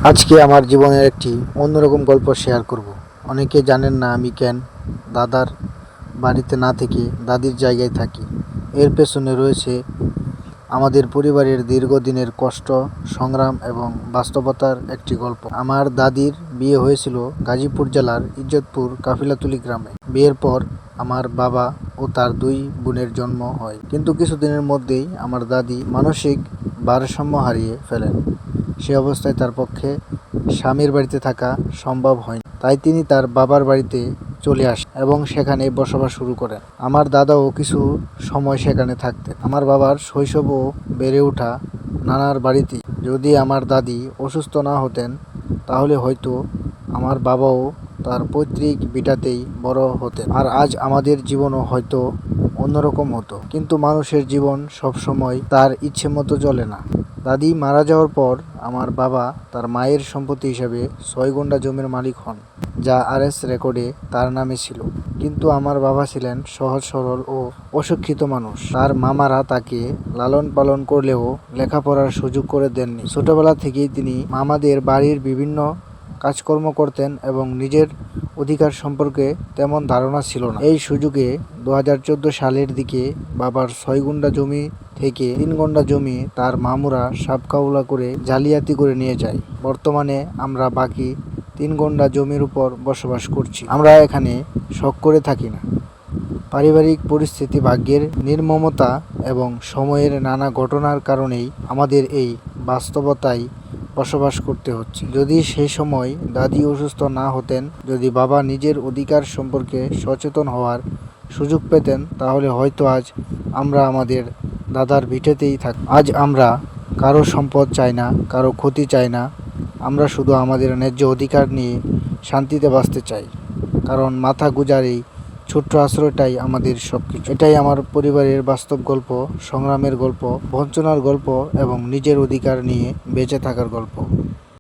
আজকে আমার জীবনের একটি অন্যরকম গল্প শেয়ার করব। অনেকে জানেন না আমি কেন দাদার বাড়িতে না থেকে দাদির জায়গায় থাকি। এর পেছনে রয়েছে আমাদের পরিবারের দীর্ঘদিনের কষ্ট, সংগ্রাম এবং বাস্তবতার একটি গল্প। আমার দাদির বিয়ে হয়েছিল গাজীপুর জেলার ইজ্জতপুর কাফিলাতুলি গ্রামে। বিয়ের পর আমার বাবা ও তার দুই বোনের জন্ম হয়, কিন্তু কিছুদিনের মধ্যেই আমার দাদি মানসিক ভারসাম্য হারিয়ে ফেলেন। সে অবস্থায় তার পক্ষে স্বামীর বাড়িতে থাকা সম্ভব হয়নি, তাই তিনি তার বাবার বাড়িতে চলে আসেন এবং সেখানে বসবাস শুরু করেন। আমার দাদাও কিছু সময় সেখানে থাকতেন। আমার বাবার শৈশব ও বেড়ে ওঠা নানার বাড়িতেই। যদি আমার দাদি অসুস্থ না হতেন তাহলে হয়তো আমার বাবাও তার পৈতৃক ভিটাতেই বড় হতেন, আর আজ আমাদের জীবনও হয়তো অন্যরকম হতো। কিন্তু মানুষের জীবন সবসময় তার ইচ্ছে মতো চলে না। দাদি মারা যাওয়ার পর আমার বাবা তার মায়ের সম্পত্তি হিসেবে 6 গুণ্ঠ জমির মালিক হন, যা আরএস রেকর্ডে তার নামে ছিল। কিন্তু আমার বাবা ছিলেন সহজ সরল ও অশিক্ষিত মানুষ। তার মামারা তাকে লালন পালন করলেও লেখাপড়ার সুযোগ করে দেননি। ছোটবেলা থেকেই তিনি মামাদের বাড়ির বিভিন্ন কাজকর্ম করতেন এবং নিজের অধিকার সম্পর্কে তেমন ধারণা ছিল না। এই সুযোগে 2014 সালের দিকে বাবার 6 গুণ্ঠ জমি থেকে 3 গুণ্ঠ জমি তার মামুরা সাবকাওলা করে জালিয়াতি করে নিয়ে যায়। বর্তমানে আমরা বাকি 3 গুণ্ঠ জমির উপর বসবাস করছি। আমরা এখানে শখ করে থাকি না। পারিবারিক পরিস্থিতি, ভাগ্যের নির্মমতা এবং সময়ের নানা ঘটনার কারণেই আমাদের এই বাস্তবতায় বসবাস করতে হচ্ছে। যদি সেই সময় দাদি অসুস্থ না হতেন, যদি বাবা নিজের অধিকার সম্পর্কে সচেতন হওয়ার সুযোগ পেতেন, তাহলে হয়তো আজ আমরা আমাদের দাদার ভিটেতেই থাকি। আজ আমরা কারো সম্পদ চাই না, কারো ক্ষতি চাই না। আমরা শুধু আমাদের ন্যায্য অধিকার নিয়ে শান্তিতে বাঁচতে চাই। কারণ মাথা গুঁজার এই ছোট্ট আশ্রয়টাই আমাদের সবকিছু। এটাই আমার পরিবারের বাস্তব গল্প, সংগ্রামের গল্প, বঞ্চনার গল্প এবং নিজের অধিকার নিয়ে বেঁচে থাকার গল্প।